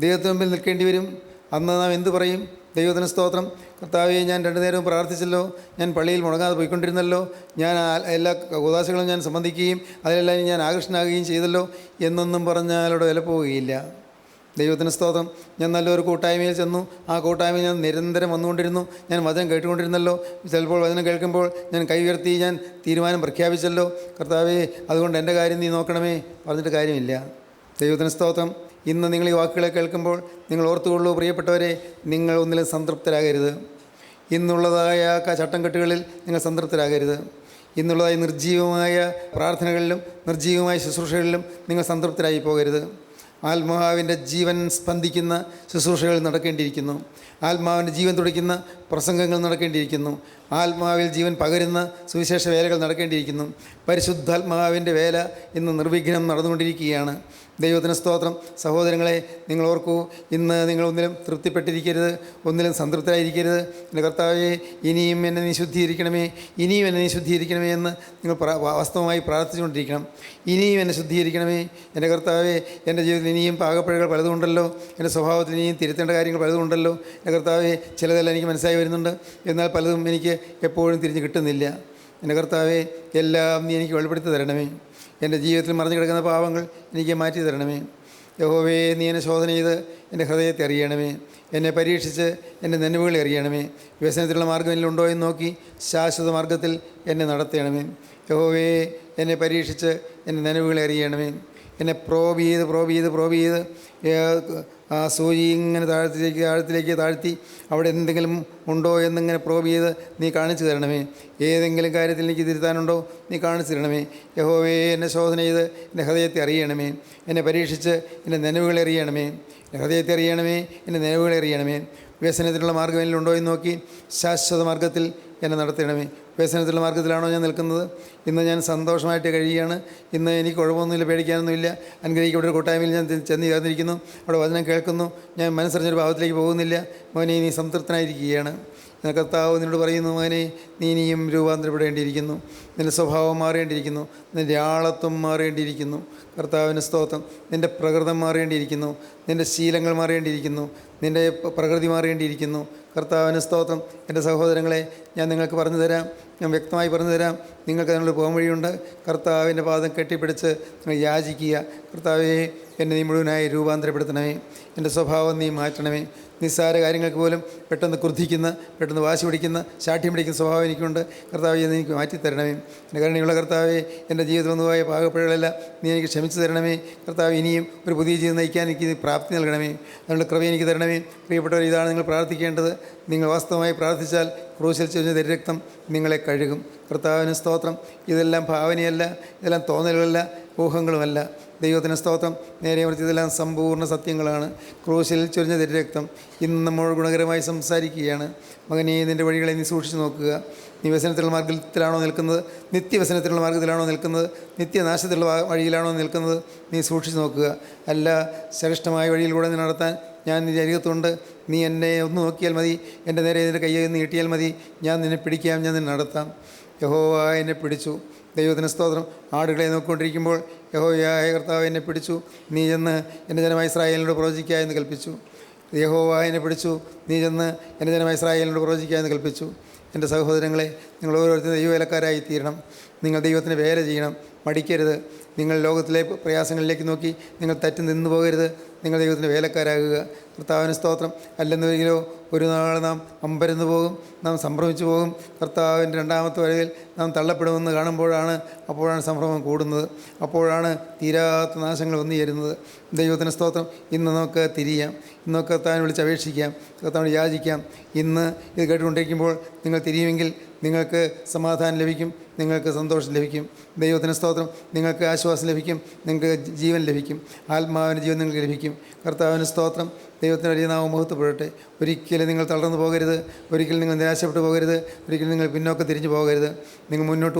ദൈവത്തിന് മുമ്പിൽ നിൽക്കേണ്ടി വരും. അന്ന് നാം എന്തു പറയും? ദൈവത്തിന് സ്തോത്രം. കർത്താവേ, ഞാൻ 2 നേരവും പ്രാർത്ഥിച്ചല്ലോ, ഞാൻ പള്ളിയിൽ മുടങ്ങാതെ പോയിക്കൊണ്ടിരുന്നല്ലോ, ഞാൻ എല്ലാ ഉദാശകളും ഞാൻ സംബന്ധിക്കുകയും അതിലെല്ലാം ഞാൻ ആകർഷണനാകുകയും ചെയ്തല്ലോ എന്നൊന്നും പറഞ്ഞാൽ അവിടെ വില പോവുകയില്ല. ദൈവത്തിന് സ്തോത്രം. ഞാൻ നല്ലൊരു കൂട്ടായ്മയിൽ ചെന്നു. ആ കൂട്ടായ്മയിൽ ഞാൻ നിരന്തരം വന്നുകൊണ്ടിരുന്നു. ഞാൻ വചനം കേട്ടുകൊണ്ടിരുന്നല്ലോ. ചിലപ്പോൾ വചനം കേൾക്കുമ്പോൾ ഞാൻ കൈ ഉയർത്തി ഞാൻ തീരുമാനം പ്രഖ്യാപിച്ചല്ലോ. കർത്താവേ, അതുകൊണ്ട് എൻ്റെ കാര്യം നീ നോക്കണമേ പറഞ്ഞിട്ട് കാര്യമില്ല. ദൈവത്തിന് സ്തോത്രം. ഇന്ന് നിങ്ങൾ ഈ വാക്കുകളെ കേൾക്കുമ്പോൾ നിങ്ങൾ ഓർത്തുകൊള്ളൂ, പ്രിയപ്പെട്ടവരെ, നിങ്ങൾ ഒന്നിലും സംതൃപ്തരാകരുത്. ഇന്നുള്ളതായ ചട്ടംകെട്ടുകളിൽ നിങ്ങൾ സംതൃപ്തരാകരുത്. ഇന്നുള്ളതായ നിർജ്ജീവമായ പ്രാർത്ഥനകളിലും നിർജ്ജീവമായ ശുശ്രൂഷകളിലും നിങ്ങൾ സംതൃപ്തരായി പോകരുത്. ആത്മാവിൻ്റെ ജീവൻ സ്പന്ദിക്കുന്ന ശുശ്രൂഷകൾ നടക്കേണ്ടിയിരിക്കുന്നു. ആത്മാവിൻ്റെ ജീവൻ തുടിക്കുന്ന പ്രസംഗങ്ങൾ നടക്കേണ്ടിയിരിക്കുന്നു. ആത്മാവിൽ ജീവൻ പകരുന്ന സുവിശേഷ വേലകൾ നടക്കേണ്ടിയിരിക്കുന്നു. പരിശുദ്ധാത്മാവിൻ്റെ വേല ഇന്ന് നിർവിഘ്നം നടന്നുകൊണ്ടിരിക്കുകയാണ്. ദൈവത്തിന് സ്തോത്രം. സഹോദരങ്ങളെ, നിങ്ങൾ ഓർക്കൂ, ഇന്ന് നിങ്ങൾ ഒന്നിലും തൃപ്തിപ്പെട്ടിരിക്കരുത്, ഒന്നിലും സംതൃപ്തരായിരിക്കരുത്. എൻ്റെ കർത്താവേ, ഇനിയും എന്നെ നീ ശുദ്ധീകരിക്കണമേ, ഇനിയും എന്നെ നീ ശുദ്ധീകരിക്കണമേ എന്ന് നിങ്ങൾ വാസ്തവമായി പ്രാർത്ഥിച്ചുകൊണ്ടിരിക്കണം. ഇനിയും എന്നെ ശുദ്ധീകരിക്കണമേ എൻ്റെ കർത്താവേ. എൻ്റെ ജീവിതത്തിൽ ഇനിയും പാകപ്പിഴകൾ പലതുമുണ്ടല്ലോ, എൻ്റെ സ്വഭാവത്തിൽ ഇനിയും തിരുത്തേണ്ട കാര്യങ്ങൾ പലതുമുണ്ടല്ലോ എൻ്റെ കർത്താവേ. ചിലതെല്ലാം എനിക്ക് മനസ്സിലായി വരുന്നുണ്ട്, എന്നാൽ പലതും എനിക്ക് എപ്പോഴും തിരിഞ്ഞ് കിട്ടുന്നില്ല. എൻ്റെ കർത്താവേ, എല്ലാം നീ എനിക്ക് വെളിപ്പെടുത്തി തരണമേ. എൻ്റെ ജീവിതത്തിൽ മറിഞ്ഞു കിടക്കുന്ന പാവങ്ങൾ എനിക്ക് മാറ്റി തരണമേ. യഹോവേ, നീ എന്നെ ശോധന ചെയ്ത് എൻ്റെ ഹൃദയത്തെ അറിയണമേ. എന്നെ പരീക്ഷിച്ച് എൻ്റെ നന്മകളെ അറിയണമേ. വ്യസനത്തിലുള്ള മാർഗ്ഗം എന്നിലുണ്ടോ എന്ന് നോക്കി ശാശ്വത മാർഗ്ഗത്തിൽ എന്നെ നടത്തണമേ. യഹോവേ, എന്നെ പരീക്ഷിച്ച് എൻ്റെ നന്മകളെ അറിയണമേ. എന്നെ പ്രോബ് ചെയ്ത് ആ സൂചി ഇങ്ങനെ താഴത്തിലേക്ക് താഴ്ത്തി അവിടെ എന്തെങ്കിലും ഉണ്ടോ എന്നിങ്ങനെ പ്രോബ് ചെയ്ത് നീ കാണിച്ചു തരണമേ. ഏതെങ്കിലും കാര്യത്തിൽ എനിക്ക് തിരുത്താനുണ്ടോ നീ കാണിച്ചു തരണമേ. യഹോവേ, എന്നെ ശോധന ചെയ്ത് എൻ്റെ ഹൃദയത്തെ അറിയണമേ. എന്നെ പരീക്ഷിച്ച് എൻ്റെ നനവുകളെ അറിയണമേ. എൻ്റെ ഹൃദയത്തെ അറിയണമേ, എൻ്റെ നനവുകളെ അറിയണമേ. വ്യസനത്തിലുള്ള മാർഗ്ഗം എന്നിലുണ്ടോ എന്ന് നോക്കി ശാശ്വത മാർഗ്ഗത്തിൽ എന്നെ നടത്തണമേ. വ്യസനത്തിലുള്ള മാർഗ്ഗത്തിലാണോ ഞാൻ നിൽക്കുന്നത്? ഇന്ന് ഞാൻ സന്തോഷമായിട്ട് കഴിയുകയാണ്. ഇന്ന് എനിക്ക് കുഴപ്പമൊന്നുമില്ല, പേടിക്കാനൊന്നുമില്ല. അനുഗ്രഹിക്കപ്പെട്ട ഒരു കൂട്ടായ്മയിൽ ഞാൻ ചെന്ന് ചേർന്നിരിക്കുന്നു. അവിടെ വചനം കേൾക്കുന്നു. ഞാൻ മനസ്സറിഞ്ഞൊരു ഭാവത്തിലേക്ക് പോകുന്നില്ല. മോനെ, നീ സംതൃപ്തനായിരിക്കുകയാണ്. കർത്താവ് നിന്നോട് പറയുന്നു, മോനെ, നീ ഇനിയും രൂപാന്തരപ്പെടേണ്ടിയിരിക്കുന്നു. നിൻ്റെ സ്വഭാവം മാറേണ്ടിയിരിക്കുന്നു. നിൻ്റെ ആളത്വം മാറേണ്ടിയിരിക്കുന്നു. കർത്താവിന് സ്തോത്രം. നിൻ്റെ പ്രകൃതം മാറേണ്ടിയിരിക്കുന്നു. നിൻ്റെ ശീലങ്ങൾ മാറേണ്ടിയിരിക്കുന്നു. നിൻ്റെ പ്രകൃതി മാറേണ്ടിയിരിക്കുന്നു. കർത്താവിന് സ്തോത്രം. എൻ്റെ സഹോദരങ്ങളെ, ഞാൻ നിങ്ങൾക്ക് പറഞ്ഞു തരാം, ഞാൻ വ്യക്തമായി പറഞ്ഞു തരാം. നിങ്ങൾക്ക് അതിനുള്ള പോകാൻ വഴിയുണ്ട്. കർത്താവിൻ്റെ പാദം കെട്ടിപ്പിടിച്ച് നിങ്ങൾ യാചിക്കുക. കർത്താവേ, എന്നെ നീ മുഴുവനായി രൂപാന്തരപ്പെടുത്തണമേ. എൻ്റെ സ്വഭാവം നീ മാറ്റണമേ. നിസ്സാര കാര്യങ്ങൾക്ക് പോലും പെട്ടെന്ന് ക്രുദ്ധിക്കുന്ന, പെട്ടെന്ന് വാശി പിടിക്കുന്ന, ശാഠ്യം പിടിക്കുന്ന സ്വഭാവം എനിക്കുണ്ട്. കർത്താവേ, എന്ന് എനിക്ക് മാറ്റിത്തരണമേ. എൻ്റെ കരുണയുള്ള കർത്താവേ, എൻ്റെ ജീവിതത്തിൽ വന്നുപോയ പാകപ്പിഴകളെല്ലാം നീ എനിക്ക് ക്ഷമിച്ചു തരണമേ. കർത്താവ്, ഇനിയും ഒരു പുതിയ ജീവിതം നയിക്കാൻ എനിക്ക് പ്രാപ്തി നൽകണമേ. അതുകൊണ്ട് കൃപ എനിക്ക് തരണമേ. പ്രിയപ്പെട്ടവർ, ഇതാണ് നിങ്ങൾ പ്രാർത്ഥിക്കേണ്ടത്. നിങ്ങൾ വാസ്തവമായി പ്രാർത്ഥിച്ചാൽ ക്രൂശിൽ ചൊരിഞ്ഞ തിരുരക്തം നിങ്ങളെ കഴുകും. കർത്താവിന് സ്തോത്രം. ഇതെല്ലാം ഭാവനയല്ല, ഇതെല്ലാം തോന്നലുകളല്ല, ഊഹങ്ങളുമല്ല. ദൈവത്തിന് സ്തോത്രം. നേരെ മറിച്ച് ഇതെല്ലാം സമ്പൂർണ്ണ സത്യങ്ങളാണ്. ക്രൂശിൽ ചൊരിഞ്ഞ തിരുരക്തം ഇന്ന് നമ്മോട് ഗുണകരമായി സംസാരിക്കുകയാണ്. മകനേ, നിൻ്റെ വഴികളെ നീ സൂക്ഷിച്ചു നോക്കുക. നീ വ്യസനത്തിലുള്ള മാർഗ്ഗത്തിലാണോ നിൽക്കുന്നത്? നിത്യവ്യസനത്തിലുള്ള മാർഗ്ഗത്തിലാണോ നിൽക്കുന്നത്? നിത്യനാശത്തിലുള്ള വഴിയിലാണോ നിൽക്കുന്നത്? നീ സൂക്ഷിച്ചു നോക്കുക. അല്ല, ശ്രേഷ്ഠമായ വഴിയിലൂടെ നീ നടത്താൻ ഞാൻ നിൻ്റെ അരികത്തുണ്ട്. നീ എന്നെ ഒന്ന് നോക്കിയാൽ മതി. എൻ്റെ നേരെ നിൻ്റെ കയ്യിൽ നീട്ടിയാൽ മതി. ഞാൻ നിന്നെ പിടിക്കാം, ഞാൻ നിന്നെ നടത്താം. യഹോവ എന്നെ പിടിച്ചു. ദൈവത്തിന് സ്തോത്രം. ആടുകളെ നോക്കിക്കൊണ്ടിരിക്കുമ്പോൾ യഹോവയായ കർത്താവ് എന്നെ പിടിച്ചു. നീ ചെന്ന് എൻ്റെ ജനമായ ഇസ്രായേലിനോട് പ്രവചിക്കുക എന്ന് കൽപ്പിച്ചു. യഹോവ എന്നെ പിടിച്ചു. നീ ചെന്ന് എൻ്റെ ജനമായ ഇസ്രായേലിനോട് പ്രവചിക്കുക എന്ന് കൽപ്പിച്ചു. എൻ്റെ സഹോദരങ്ങളെ, നിങ്ങൾ ഓരോരുത്തരും ദൈവവേലക്കാരായി തീരണം. നിങ്ങൾ ദൈവത്തിന് വേല ചെയ്യണം. മടിക്കരുത്. നിങ്ങൾ ലോകത്തിലെ പ്രയാസങ്ങളിലേക്ക് നോക്കി നിങ്ങൾ തെറ്റി നിന്നു പോകരുത്. നിങ്ങൾ ദൈവത്തിൻ്റെ വേലക്കാരാകുക. കർത്താവിന് സ്തോത്രം. അല്ലെന്നുവെങ്കിലോ ഒരു നാൾ നാം അമ്പരന്ന് പോകും, നാം സംഭ്രമിച്ചു പോകും. കർത്താവിൻ്റെ രണ്ടാമത്തെ വരവിൽ നാം തള്ളപ്പെടുമെന്ന് അപ്പോഴാണ് സംഭ്രമം കൂടുന്നത്. അപ്പോഴാണ് തീരാത്ത നാശങ്ങൾ വന്നു ചേരുന്നത്. ദൈവത്തിന് സ്തോത്രം. ഇന്ന് നമുക്ക് തിരിയാം. ഇന്ന് കർത്താവിനെ വിളിച്ചപേക്ഷിക്കാം, കർത്താവിനെ യാചിക്കാം. ഇന്ന് ഇത് കേട്ടുകൊണ്ടിരിക്കുമ്പോൾ നിങ്ങൾ തിരിയുമെങ്കിൽ നിങ്ങൾക്ക് സമാധാനം ലഭിക്കും, നിങ്ങൾക്ക് സന്തോഷം ലഭിക്കും. ദൈവത്തിന് സ്തോത്രം. നിങ്ങൾക്ക് ആശ്വാസം ലഭിക്കും, നിങ്ങൾക്ക് ജീവൻ ലഭിക്കും, ആത്മാവിന് ജീവൻ നിങ്ങൾക്ക് ലഭിക്കും. കർത്താവിന് സ്തോത്രം. ദൈവത്തിന് വലിയ നാമം മഹത്വപ്പെടട്ടെ. ഒരിക്കലും നിങ്ങൾ തളർന്നു പോകരുത്. ഒരിക്കലും നിങ്ങൾ നിരാശപ്പെട്ടു പോകരുത്. ഒരിക്കലും നിങ്ങൾ പിന്നോക്കം തിരിഞ്ഞു പോകരുത്. നിങ്ങൾ മുന്നോട്ട്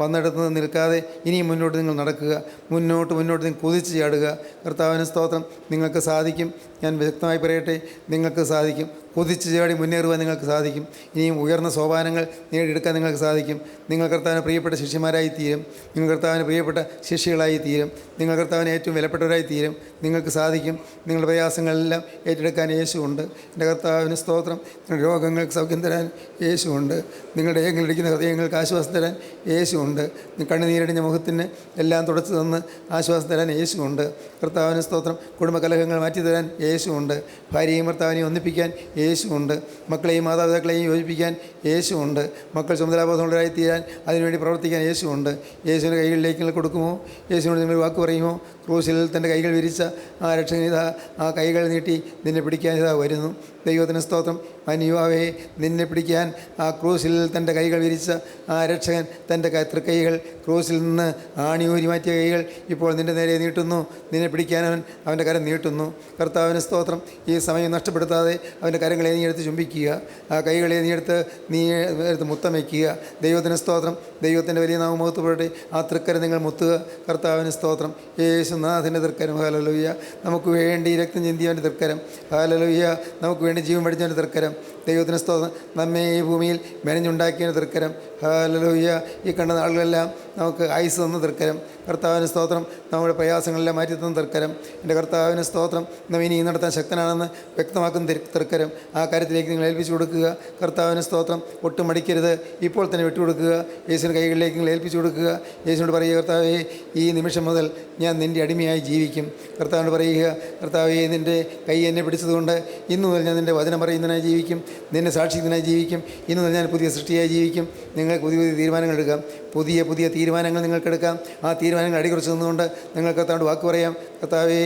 വന്നിടത്ത് നിൽക്കാതെ ഇനിയും മുന്നോട്ട് നിങ്ങൾ നടക്കുക. മുന്നോട്ട് നിങ്ങൾ കുതിച്ച് ചാടുക. കർത്താവിന് സ്തോത്രം. നിങ്ങൾക്ക് സാധിക്കും. ഞാൻ വ്യക്തമായി പറയട്ടെ, നിങ്ങൾക്ക് സാധിക്കും. കുതിച്ച് ചാടി മുന്നേറുവാൻ നിങ്ങൾക്ക് സാധിക്കും. ഇനിയും ഉയർന്ന സോപാനങ്ങൾ നേടിയെടുക്കാൻ നിങ്ങൾക്ക് സാധിക്കും. നിങ്ങൾ കർത്താവിന് പ്രിയപ്പെട്ട ശിഷ്യന്മാരായി തീരും. നിങ്ങൾ കർത്താവിന് പ്രിയപ്പെട്ട ശിഷ്യകളായി തീരും. നിങ്ങൾ കർത്താവിന് ഏറ്റവും വിലപ്പെട്ടവരായി തീരും. നിങ്ങൾക്ക് സാധിക്കും. നിങ്ങളുടെ പ്രയാസങ്ങളെല്ലാം ഏറ്റെടുക്കാൻ യേശുവുണ്ട്. എൻ്റെ കർത്താവിന് സ്തോത്രം. നിങ്ങളുടെ രോഗങ്ങൾക്ക് സൗഖ്യം തരാൻ യേശുവുണ്ട്. നിങ്ങളുടെ ഏങ്ങളിടിക്കുന്ന ഹൃദയങ്ങൾക്ക് ആശ്വാസം തരാൻ യേശുവുണ്ട്. കണ്ണുനീരടിഞ്ഞ മുഖത്തിന് എല്ലാം തുടച്ചു തന്ന് ആശ്വാസം തരാൻ യേശുവുണ്ട്. കർത്താവിന് സ്തോത്രം. കുടുംബകലഹങ്ങൾ മാറ്റി തരാൻ യേശുവുണ്ട്. ഭാര്യയും ഭർത്താവിനെയും ഒന്നിപ്പിക്കാൻ യേശുവുണ്ട്. മക്കളെയും മാതാപിതാക്കളെയും യോജിപ്പിക്കാൻ യേശുവുണ്ട്. മക്കൾ ചുമതലാബോധമുള്ളവരായി തീരാൻ അതിനുവേണ്ടി പ്രവർത്തിക്കാൻ യേശുവുണ്ട്. യേശുവിൻ്റെ കൈകളിലേക്ക് നിങ്ങൾ കൊടുക്കുമോ? യേശുവിനോട് നിങ്ങൾ വാക്ക് പറയുമോ? ക്രൂശിൽ തൻ്റെ കൈകൾ വിരിച്ച ആ രക്ഷകനിത ആ കൈകൾ നീട്ടി നിന്നെ പിടിക്കാൻ ഇതാ വരുന്നു. ദൈവത്തിന് സ്തോത്രം. മനുവാവേ, നിന്നെ പിടിക്കാൻ ആ ക്രൂസിൽ തൻ്റെ കൈകൾ വിരിച്ച ആ രക്ഷകൻ തൻ്റെ തൃക്കൈകൾ ക്രൂസിൽ നിന്ന് ആണിയൂരി മാറ്റിയ കൈകൾ ഇപ്പോൾ നിൻ്റെ നേരെ നീട്ടുന്നു. നിന്നെ പിടിക്കാൻ അവൻ്റെ കരം നീട്ടുന്നു. കർത്താവിന് സ്തോത്രം. ഈ സമയം നഷ്ടപ്പെടുത്താതെ അവൻ്റെ കരങ്ങളെ നീ എടുത്ത് ചുംബിക്കുക. ആ കൈകളെ നീ എടുത്ത് മുത്തം വയ്ക്കുക. ദൈവത്തിന് സ്തോത്രം. ദൈവത്തിൻ്റെ വലിയ നാമം മഹത്വപ്പെടട്ടെ. ആ തൃക്കരം നിങ്ങൾ മുത്തുക. കർത്താവിന് സ്തോത്രം. യേശുനാഥൻ്റെ തൃക്കരം. ഹല്ലേലൂയ. നമുക്ക് വേണ്ടി രക്തം ചിന്തിയവൻ്റെ തൃക്കരം. ഹല്ലേലൂയ. നമുക്ക് വേണ്ടി ജീവൻ പഠിച്ചവൻ്റെ തൃക്കരം. ദൈവത്തിന് സ്തോത്രം. നമ്മെ ഈ ഭൂമിയിൽ മെനഞ്ഞുണ്ടാക്കിയവൻ്റെ തൃക്കരം. ഹല്ലേലൂയ. ഈ കണ്ട നാളുകളെല്ലാം നമുക്ക് ആയുസ് തന്ന തൃക്കരം. കർത്താവിന് സ്തോത്രം. നമ്മുടെ പ്രയാസങ്ങളെല്ലാം മാറ്റി തന്ന തൃക്കരം. എൻ്റെ കർത്താവിന് സ്തോത്രം. നാം ഇനി നടത്താൻ ശക്തനാണെന്ന് വ്യക്തമാക്കുന്ന തൃക്കരം. ആ കാര്യത്തിലേക്ക് നിങ്ങൾ ഏൽപ്പിച്ചു കൊടുക്കുക. കർത്താവിന് സ്തോത്രം. ഒട്ടും മടിക്കരുത്. ഇപ്പോൾ തന്നെ വിട്ടുകൊടുക്കുക. യേശുവിൻ്റെ കൈകളിലേക്ക് നിങ്ങൾ ഏൽപ്പിച്ചു കൊടുക്കുക. യേശുവിനോട് പറയുക, കർത്താവേ, ഈ നിമിഷം മുതൽ ഞാൻ നിൻ്റെ അടിമയായി ജീവിക്കും. കർത്താവിനോട് പറയുക, കർത്താവേ, നിൻ്റെ കൈ എന്നെ പിടിച്ചതുകൊണ്ട് ഇന്നു മുതൽ ഞാൻ നിൻ്റെ വചനം പറയുന്നതിനായി ജീവിക്കും. നിന്നെ സാക്ഷിക്കുന്നതിനായി ജീവിക്കും. ഇന്നു മുതൽ ഞാൻ പുതിയ സൃഷ്ടിയായി ജീവിക്കും. നിങ്ങൾക്ക് പുതിയ പുതിയ തീരുമാനങ്ങൾ എടുക്കാം. പുതിയ തീരുമാനങ്ങൾ നിങ്ങൾക്കെടുക്കാം. ആ തീരുമാനങ്ങൾ അടികുറിച്ച് നിന്നുകൊണ്ട് നിങ്ങൾക്ക് കർത്താവിനോട് വാക്ക് പറയാം. കർത്താവേ,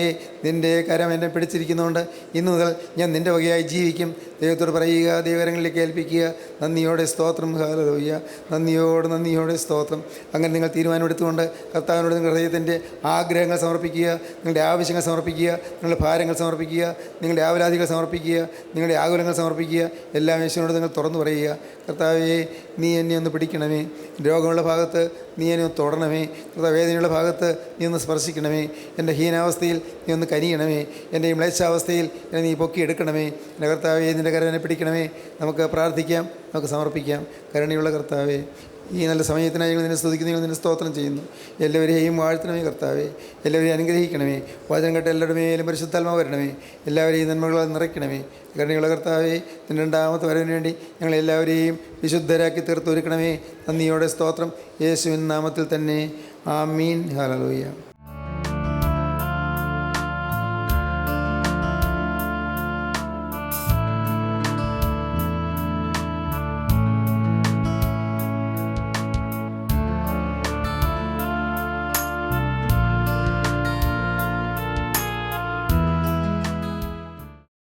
നിൻ്റെ കരം എന്നെ പിടിച്ചിരിക്കുന്നതുകൊണ്ട് ഇന്നു മുതൽ ഞാൻ നിൻ്റെ വകയായി ജീവിക്കും. ദൈവത്തോട് പറയുക. ദൈവകരങ്ങളിലേക്ക് ഏൽപ്പിക്കുക. നന്ദിയോടെ സ്തോത്രം. ഹല്ലേലൂയ. നന്ദിയോടെ സ്തോത്രം. അങ്ങനെ നിങ്ങൾ തീരുമാനമെടുത്തുകൊണ്ട് കർത്താവിനോട് നിങ്ങളുടെ ഹൃദയത്തിൻ്റെ ആഗ്രഹങ്ങൾ സമർപ്പിക്കുക. നിങ്ങളുടെ ആവശ്യങ്ങൾ സമർപ്പിക്കുക. നിങ്ങളുടെ ഭാരങ്ങൾ സമർപ്പിക്കുക. നിങ്ങളുടെ ആവലാതികൾ സമർപ്പിക്കുക. നിങ്ങളുടെ ആകുലങ്ങൾ സമർപ്പിക്കുക. എല്ലാം യേശുവിനോട് നിങ്ങൾ തുറന്നു പറയുക. കർത്താവേ, നീ എന്നെ ഒന്ന് പിടിക്കണമേ. രോഗമുള്ള ഭാഗത്ത് നീ എന്നെ ഒന്ന് തൊടണമേ. വേദനയുള്ള ഭാഗത്ത് നീ ഒന്ന് സ്പർശിക്കണമേ. എൻ്റെ ഹീനാവസ്ഥയിൽ നീ ഒന്ന് കനിയണമേ. എൻ്റെ ഈ മ്ലേച്ഛാവസ്ഥയിൽ എന്നെ നീ പൊക്കിയെടുക്കണമേ. എൻ്റെ കർത്താവേ, നിൻ്റെ കരം എന്നെ പിടിക്കണമേ. നമുക്ക് പ്രാർത്ഥിക്കാം. നമുക്ക് സമർപ്പിക്കാം. കരുണയുള്ള കർത്താവേ, ഈ നല്ല സമയത്തിനായി ഞങ്ങൾ നിന്നെ സ്തുതിക്കുന്നു. നിന്നെ സ്തോത്രം ചെയ്യുന്നു. എല്ലാവരെയും വാഴ്ത്തണമേ കർത്താവേ. എല്ലാവരെയും അനുഗ്രഹിക്കണമേ. വചനം കേട്ട എല്ലാവരുടെ മേലും പരിശുദ്ധാത്മാവ് വരണമേ. എല്ലാവരെയും നന്മകളാൽ നിറയ്ക്കണമേ. കരുണയുള്ള കർത്താവേ, നിൻ്റെ രണ്ടാമത്തെ വരവിന് വേണ്ടി ഞങ്ങളെല്ലാവരെയും വിശുദ്ധരാക്കി തീർത്തൊരുക്കണമേ. നന്ദിയോടെ സ്തോത്രം. യേശുവിൻ നാമത്തിൽ തന്നെ. ആമീൻ. ഹല്ലേലൂയ.